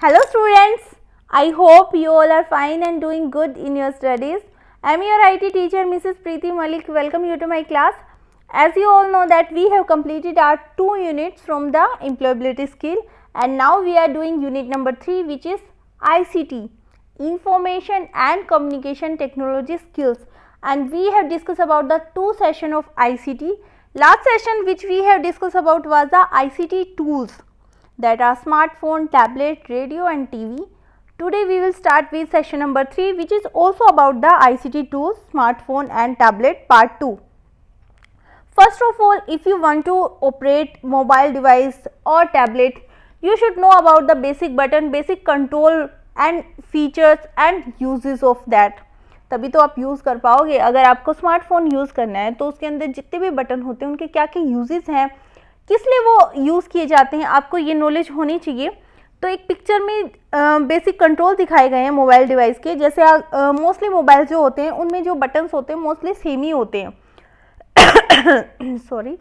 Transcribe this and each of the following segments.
Hello students, I hope you all are fine and doing good in your studies. I am your IT teacher Mrs. Preeti Malik. Welcome you to my class. As you all know that we have completed our 2 units from the employability skill and now we are doing unit number 3 which is ICT, Information and Communication Technology Skills, and we have discussed about the 2 session of ICT. Last session which we have discussed about was the ICT tools, that are smartphone, tablet, radio and TV. Today we will start with session number 3 which is also about the ICT tools, smartphone and tablet part 2. First of all, if you want to operate mobile device or tablet, you should know about the basic button, basic control and features and uses of that. तभी तो आप use कर पाओगे. अगर आपको smartphone use करना है तो उसके अंदर जितने भी बटन होते हैं उनके क्या क्या यूजेस हैं, किस लिए वो यूज़ किए जाते हैं, आपको ये नॉलेज होनी चाहिए. तो एक पिक्चर में बेसिक कंट्रोल दिखाए गए हैं मोबाइल डिवाइस के. जैसे मोस्टली मोबाइल जो होते हैं उनमें जो बटन्स होते हैं मोस्टली सेम ही होते हैं. सॉरी.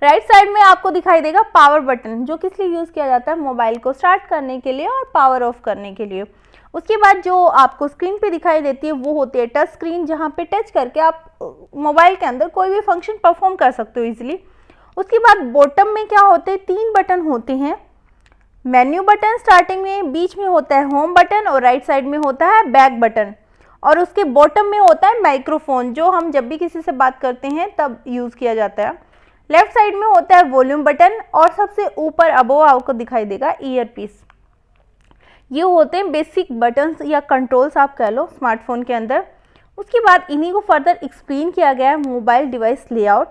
राइट साइड में आपको दिखाई देगा पावर बटन, जो किस लिए यूज़ किया जाता है, मोबाइल को स्टार्ट करने के लिए और पावर ऑफ करने के लिए. उसके बाद जो आपको स्क्रीन पे दिखाई देती है वो होती है टच स्क्रीन, जहाँ पे टच करके आप मोबाइल के अंदर कोई भी फंक्शन परफॉर्म कर सकते हो इजीली. उसके बाद बॉटम में क्या होते हैं, 3 बटन होते हैं. मेन्यू बटन स्टार्टिंग में, बीच में होता है होम बटन और राइट साइड में होता है बैक बटन, और उसके बॉटम में होता है माइक्रोफोन, जो हम जब भी किसी से बात करते हैं तब यूज़ किया जाता है. लेफ्ट साइड में होता है वॉल्यूम बटन और सबसे ऊपर अबोव आपको दिखाई देगा ईयर पीस. ये होते हैं बेसिक बटन्स या कंट्रोल्स आप कह लो स्मार्टफोन के अंदर. उसके बाद इन्हीं को फर्दर एक्सप्लेन किया गया है मोबाइल डिवाइस लेआउट,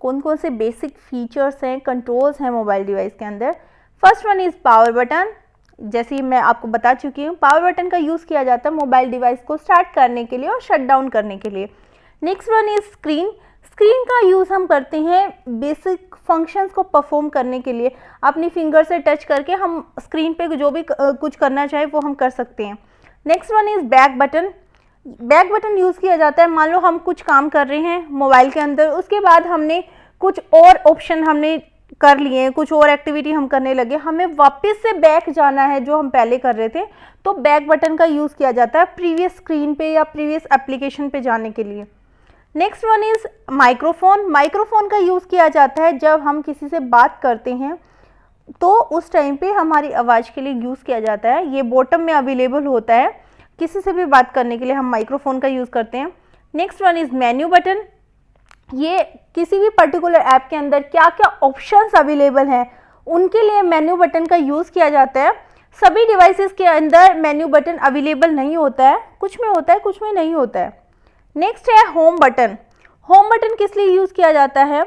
कौन कौन से बेसिक फीचर्स हैं, कंट्रोल्स हैं मोबाइल डिवाइस के अंदर. First one is power button. जैसे ही मैं आपको बता चुकी हूँ, पावर बटन का यूज़ किया जाता है मोबाइल डिवाइस को स्टार्ट करने के लिए और शट डाउन करने के लिए. Next one is screen. Screen का यूज़ हम करते हैं बेसिक फंक्शंस को परफॉर्म करने के लिए. अपनी फिंगर से टच करके हम स्क्रीन पे जो भी कुछ करना चाहे वो हम कर सकते हैं. Next one is back button. Back button use किया जाता है, मान लो हम कुछ काम कर रहे हैं मोबाइल के अंदर, उसके बाद हमने कुछ और ऑप्शन हमने कर लिए, कुछ और एक्टिविटी हम करने लगे, हमें वापस से बैक जाना है जो हम पहले कर रहे थे, तो बैक बटन का यूज़ किया जाता है प्रीवियस स्क्रीन पे या प्रीवियस एप्लीकेशन पे जाने के लिए. Next one is microphone. Microphone का यूज़ किया जाता है जब हम किसी से बात करते हैं तो उस टाइम पे हमारी आवाज़ के लिए यूज़ किया जाता है. ये बॉटम में अवेलेबल होता है, किसी से भी बात करने के लिए हम माइक्रोफोन का यूज़ करते हैं. Next one is menu button. ये किसी भी पर्टिकुलर ऐप के अंदर क्या क्या ऑप्शंस अवेलेबल हैं उनके लिए मेन्यू बटन का यूज़ किया जाता है. सभी डिवाइसेस के अंदर मेन्यू बटन अवेलेबल नहीं होता है, कुछ में होता है कुछ में नहीं होता है. नेक्स्ट है होम बटन. होम बटन किस लिए यूज़ किया जाता है,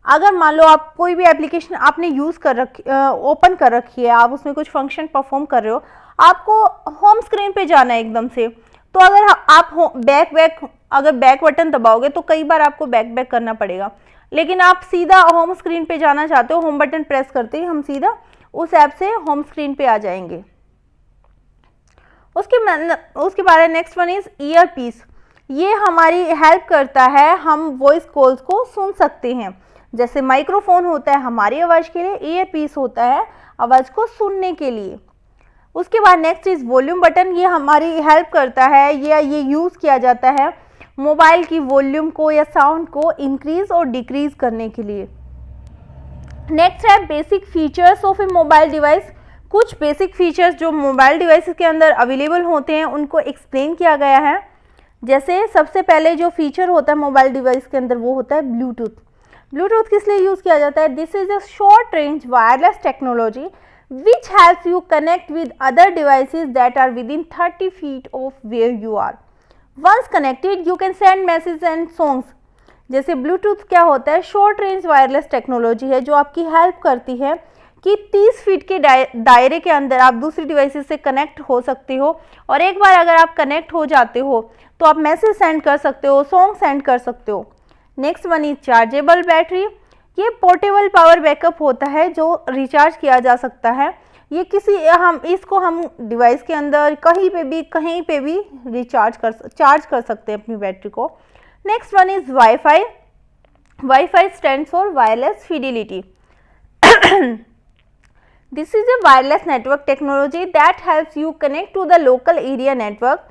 अगर मान लो आप कोई भी एप्लीकेशन आपने यूज़ कर रखी, ओपन कर रखी है, आप उसमें कुछ फंक्शन परफॉर्म कर रहे हो, आपको होम स्क्रीन पे जाना है एकदम से, तो अगर आप अगर बैक बटन दबाओगे तो कई बार आपको बैक करना पड़ेगा. लेकिन आप सीधा होम स्क्रीन पे जाना चाहते हो, होम बटन प्रेस करते ही हम सीधा उस ऐप से होम स्क्रीन पे आ जाएंगे. उसके बाद next one is earpiece. ये हमारी हेल्प करता है, हम वॉइस कॉल्स को सुन सकते हैं. जैसे माइक्रोफोन होता है हमारी आवाज़ के लिए, ईयर पीस होता है आवाज़ को सुनने के लिए. उसके बाद नेक्स्ट इज़ वॉल्यूम बटन. ये हमारी हेल्प करता है, ये यूज़ किया जाता है मोबाइल की वॉल्यूम को या साउंड को इंक्रीज और डिक्रीज करने के लिए. नेक्स्ट है basic features of A mobile device. कुछ बेसिक फीचर्स जो मोबाइल डिवाइस के अंदर अवेलेबल होते हैं उनको एक्सप्लेन किया गया है. जैसे सबसे पहले जो फीचर होता है मोबाइल डिवाइस के अंदर वो होता है ब्लूटूथ. ब्लूटूथ किस लिए यूज़ किया जाता है, this is a short range wireless technology which helps you connect with other devices that are within 30 feet of where you are. Once connected, you can send messages and songs. जैसे Bluetooth क्या होता है, short range wireless technology है जो आपकी help करती है कि 30 फीट के दायरे के अंदर आप दूसरी डिवाइसेस से कनेक्ट हो सकते हो, और एक बार अगर आप कनेक्ट हो जाते हो तो आप मैसेज सेंड कर सकते हो, सॉन्ग सेंड कर सकते हो. Next one is chargeable battery. ये पोर्टेबल पावर बैकअप होता है जो रिचार्ज किया जा सकता है. ये इसको हम डिवाइस के अंदर कहीं पे भी चार्ज कर सकते हैं अपनी बैटरी को. Next one is wifi. Wifi stands for wireless fidelity. This is a wireless network technology that helps you connect to the local area network.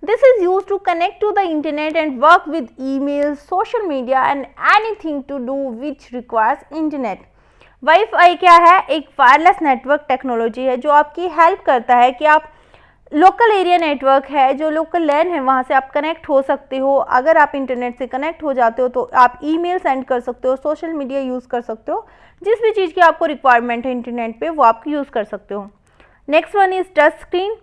This is used to connect to the internet and work with emails, social media and anything to do which requires internet. Wifi क्या है? एक wireless network technology है जो आपकी help करता है कि आप लोकल एरिया नेटवर्क है, जो लोकल लैन है, वहाँ से आप कनेक्ट हो सकते हो। अगर आप इंटरनेट से कनेक्ट हो जाते हो तो आप ईमेल सेंड कर सकते हो, सोशल मीडिया यूज़ कर सकते हो, जिस भी चीज़ की आपको रिक्वायरमेंट है इंटरनेट पे वो आप यूज़ कर सकते हो। Next one is touch screen.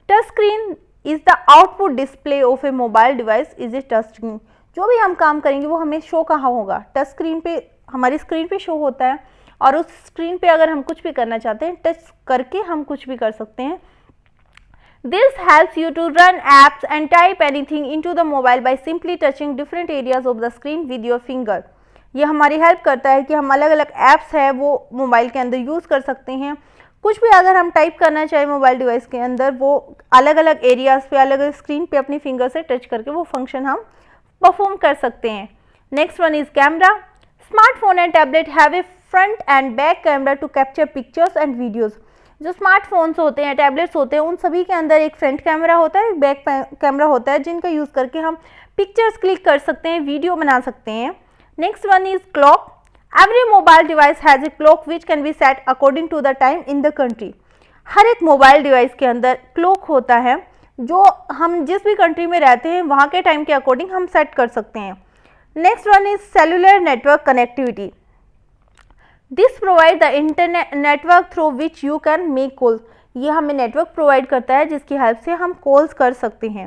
Touch screen is the output display of A mobile device is a touch screen. जो भी हम काम करेंगे वो हमें शो कहाँ होगा? टच स्क्रीन पे, हमारी स्क्रीन पे शो होता है और उस स्क्रीन पे अगर हम कुछ भी करना चाहते हैं टच करके हम कुछ भी कर सकते हैं। This helps you to run apps and type anything into the mobile by simply touching different areas of the screen with your finger. ये हमारी हेल्प करता है कि हम अलग अलग ऐप्स है वो मोबाइल के अंदर यूज़ कर सकते हैं। कुछ भी अगर हम टाइप करना चाहें मोबाइल डिवाइस के अंदर, वो अलग अलग एरियाज़ पे, अलग अलग स्क्रीन पे अपनी फिंगर से टच करके वो फंक्शन हम परफॉर्म कर सकते हैं। Next one is camera. Smartphone and tablet have a front and back camera to capture pictures and videos. जो स्मार्टफोन्स होते हैं, टैबलेट्स होते हैं, उन सभी के अंदर एक फ्रंट कैमरा होता है, एक बैक कैमरा होता है, जिनका यूज़ करके हम पिक्चर्स क्लिक कर सकते हैं, वीडियो बना सकते हैं। Next one is clock. Every mobile device has a clock which can be set according to the time in the country. हर एक मोबाइल डिवाइस के अंदर क्लॉक होता है जो हम जिस भी कंट्री में रहते हैं वहाँ के टाइम के अकॉर्डिंग हम सेट कर सकते हैं। Next one is cellular network connectivity. This provide the internet network through which you can make call. ये हमें नेटवर्क प्रोवाइड करता है जिसकी हेल्प से हम कॉल्स कर सकते हैं।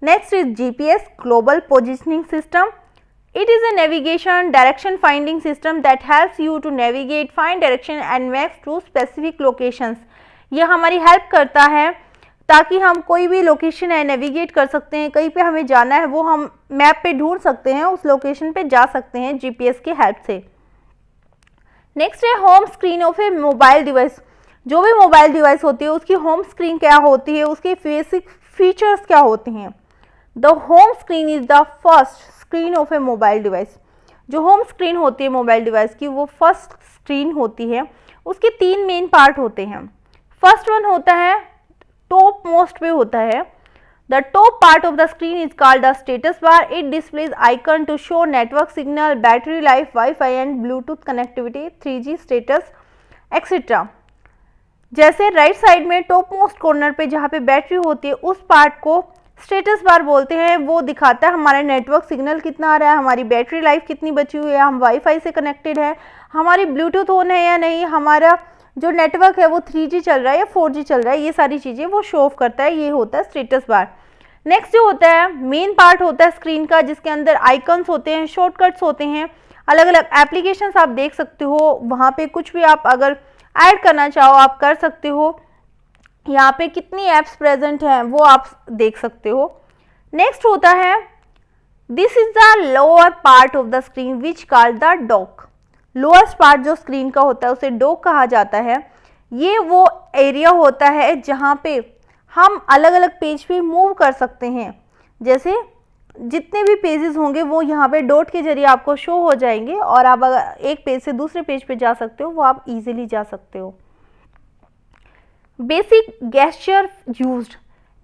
Next is GPS, global positioning system. It is a navigation direction finding system that helps you to navigate, find direction and maps to specific locations. ये हमारी हेल्प करता है ताकि हम कोई भी लोकेशन है नेविगेट कर सकते हैं, कहीं पे हमें जाना है वो हम मैप पे ढूंढ सकते हैं, उस लोकेशन पे जा सकते हैं जीपीएस की हेल्प से। नेक्स्ट है home screen of A mobile device. जो भी मोबाइल डिवाइस होती है उसकी होम स्क्रीन क्या होती है, उसके बेसिक फीचर्स क्या होते हैं। The home screen is the first screen of A mobile device. जो होम स्क्रीन होती है मोबाइल डिवाइस की वो फर्स्ट स्क्रीन होती है। उसके तीन मेन पार्ट होते हैं। फर्स्ट वन होता है टॉप मोस्ट पे होता है। The top part of the screen is called the status bar. It displays icon to show network signal, battery life, Wi-Fi and Bluetooth connectivity, 3G status, etc. जैसे right side में top most corner पे जहाँ पे battery होती है उस part को status bar बोलते हैं। वो दिखाता है हमारा नेटवर्क सिग्नल कितना आ रहा है, हमारी बैटरी लाइफ कितनी बची हुई है, हम वाईफाई से कनेक्टेड है, हमारी ब्लूटूथ ऑन है या नहीं, हमारा जो नेटवर्क है वो 3G चल रहा है या 4G चल रहा है, ये सारी चीज़ें वो शो ऑफ करता है। ये होता है स्टेटस बार। नेक्स्ट जो होता है मेन पार्ट होता है स्क्रीन का, जिसके अंदर आइकन्स होते हैं, शॉर्टकट्स होते हैं, अलग अलग एप्लीकेशंस आप देख सकते हो। वहाँ पे कुछ भी आप अगर ऐड करना चाहो आप कर सकते हो। यहाँ पे कितनी ऐप्स प्रेजेंट हैं वो आप देख सकते हो। नेक्स्ट होता है this is the lower part of the screen which called the dock. Lower part जो स्क्रीन का होता है उसे डॉक कहा जाता है। ये वो एरिया होता है जहाँ पे हम अलग अलग पेज पे मूव कर सकते हैं। जैसे जितने भी पेजेस होंगे वो यहाँ पे डॉट के जरिए आपको शो हो जाएंगे और आप अगर एक पेज से दूसरे पेज पे जा सकते हो वो आप इजीली जा सकते हो। Basic gesture used.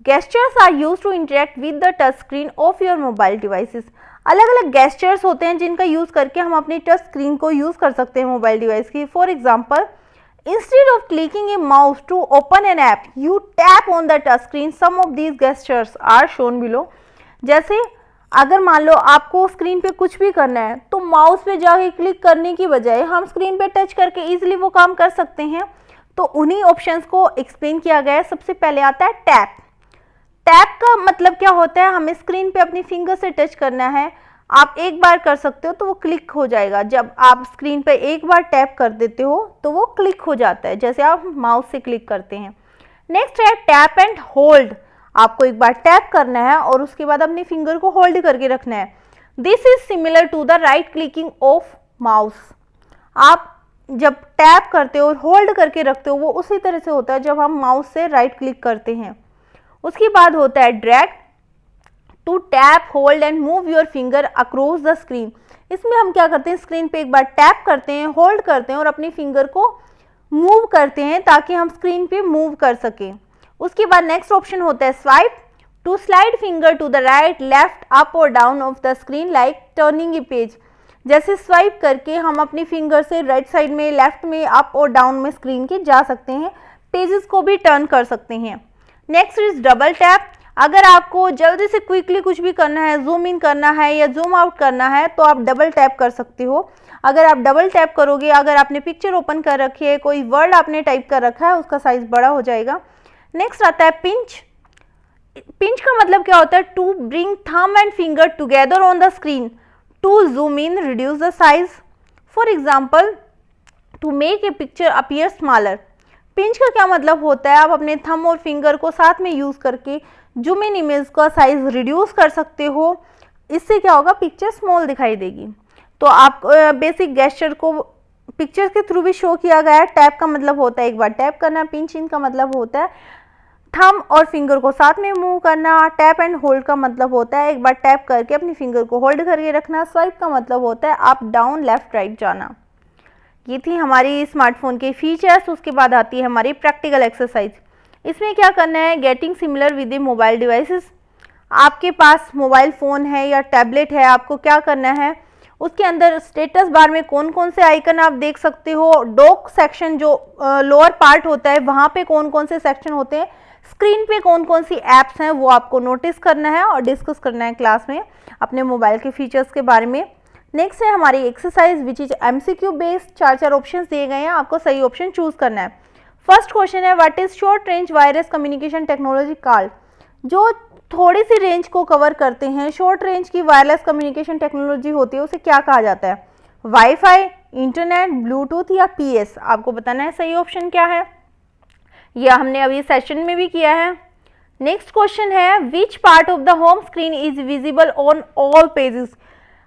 Gestures are used to interact with the touch screen of your mobile devices. अलग अलग गेस्चर्स होते हैं जिनका यूज़ करके हम अपनी टच स्क्रीन को यूज़ कर सकते हैं मोबाइल डिवाइस की। For example, instead of clicking a mouse to open an app, you tap on the touch screen. Some of these gestures are shown below. जैसे अगर मान लो आपको स्क्रीन पे कुछ भी करना है तो माउस पे जाके क्लिक करने की बजाय हम स्क्रीन पे टच करके इजीली वो काम कर सकते हैं। तो उन्हीं ऑप्शंस को एक्सप्लेन किया गया है। सबसे पहले आता है टैप। टैप का मतलब क्या होता है, हमें स्क्रीन पे अपनी फिंगर से टच करना है। आप एक बार कर सकते हो तो वो क्लिक हो जाएगा। जब आप स्क्रीन पे एक बार टैप कर देते हो तो वो क्लिक हो जाता है, जैसे आप माउस से क्लिक करते हैं। नेक्स्ट है टैप एंड होल्ड। आपको एक बार टैप करना है और उसके बाद अपनी फिंगर को होल्ड करके रखना है। This is similar to the right clicking of mouse. आप जब टैप करते हो और होल्ड करके रखते हो वो उसी तरह से होता है जब हम माउस से राइट क्लिक करते हैं। उसके बाद होता है drag. To tap, hold and move your finger across the screen. इसमें हम क्या करते हैं, स्क्रीन पे एक बार टैप करते हैं, होल्ड करते हैं और अपनी फिंगर को मूव करते हैं ताकि हम स्क्रीन पे मूव कर सकें। उसके बाद नेक्स्ट ऑप्शन होता है swipe, to slide finger to the right, left, up और down of the screen like turning a page. जैसे स्वाइप करके हम अपनी फिंगर से राइट साइड में, लेफ्ट में, अप और डाउन में स्क्रीन के जा सकते हैं, पेजेस को भी टर्न कर सकते हैं। Next is double tap. अगर आपको जल्दी से क्विकली कुछ भी करना है, जूम इन करना है या जूम आउट करना है, तो आप डबल टैप कर सकते हो। अगर आप डबल टैप करोगे, अगर आपने पिक्चर ओपन कर रखी है, कोई वर्ड आपने टाइप कर रखा है, उसका साइज बड़ा हो जाएगा। नेक्स्ट आता है पिंच। पिंच का मतलब क्या होता है? To bring thumb and finger together on the screen to zoom in, reduce the size. For example, to make a picture appear smaller. Pinch का क्या मतलब होता है? आप अपने थंब और फिंगर को साथ में यूज करके जूम इन इमेज का साइज रिड्यूस कर सकते हो। इससे क्या होगा? पिक्चर स्मॉल दिखाई देगी। तो आप बेसिक गेस्चर को पिक्चर के थ्रू भी शो किया गया है। टैप का मतलब होता है एक बार टैप करना, पिंच इन का मतलब होता है थंब और फिंगर को साथ में मूव करना। टैप एंड होल्ड का मतलब होता है एक बार टैप करके अपनी फिंगर को होल्ड करके रखना। स्वाइप का मतलब होता है अप, डाउन, लेफ्ट, राइट जाना। ये थी हमारी स्मार्टफोन के फीचर्स। उसके बाद आती है हमारी प्रैक्टिकल एक्सरसाइज। इसमें क्या करना है? Getting similar with the mobile devices. आपके पास मोबाइल फ़ोन है या टैबलेट है, आपको क्या करना है? उसके अंदर स्टेटस बार में कौन कौन से आइकन आप देख सकते हो, डॉक सेक्शन जो लोअर पार्ट होता है वहाँ पे कौन कौन से सेक्शन होते हैं, स्क्रीन पे कौन कौन सी ऐप्स हैं, वो आपको नोटिस करना है और डिस्कस करना है क्लास में अपने मोबाइल के फीचर्स के बारे में। नेक्स्ट है हमारी exercise which is MCQ based. 4 options दिए गए हैं, आपको सही ऑप्शन चूज करना है। फर्स्ट क्वेश्चन है what is short range wireless communication technology called. जो थोड़ी सी रेंज को कवर करते हैं, शॉर्ट रेंज की वायरलेस कम्युनिकेशन टेक्नोलॉजी होती है, उसे क्या कहा जाता है? वाईफाई, इंटरनेट, ब्लूटूथ या PS? आपको बताना है सही ऑप्शन क्या है। यह हमने अभी सेशन में भी किया है। नेक्स्ट क्वेश्चन है which part of the home screen is visible on all pages.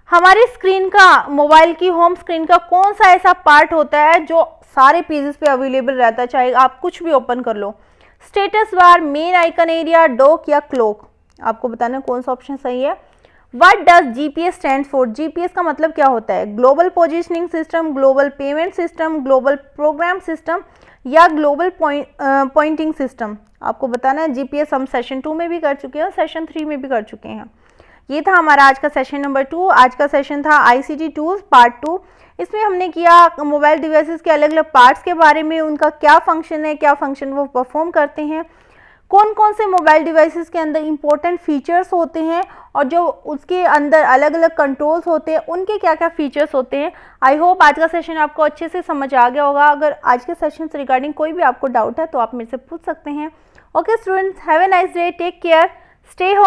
हमारी स्क्रीन का, मोबाइल की होम स्क्रीन का कौन सा ऐसा पार्ट होता है जो सारे पेजेस पे अवेलेबल रहता है, चाहे आप कुछ भी ओपन कर लो? Status bar, main icon area, dock या क्लॉक? आपको बताना है कौन सा ऑप्शन सही है। What does GPS stand for. GPS का मतलब क्या होता है? Global positioning system, global payment system, global program system या ग्लोबल पॉइंटिंग सिस्टम? आपको बताना है। GPS हम सेशन 2 में भी कर चुके हैं, सेशन 3 में भी कर चुके हैं। ये था हमारा आज का सेशन नंबर 2। आज का सेशन था ICT टूल्स पार्ट 2। इसमें हमने किया मोबाइल डिवाइसेस के अलग अलग पार्ट्स के बारे में, उनका क्या फंक्शन है, क्या फंक्शन वो परफॉर्म करते हैं, कौन कौन से मोबाइल डिवाइसेस के अंदर इंपॉर्टेंट फीचर्स होते हैं और जो उसके अंदर अलग अलग कंट्रोल्स होते हैं उनके क्या क्या फीचर्स होते हैं। आई होप आज का सेशन आपको अच्छे से समझ आ गया होगा। अगर आज के सेशन से रिगार्डिंग कोई भी आपको डाउट है तो आप मेरे से पूछ सकते हैं। Okay students, have a nice day, take care, stay home.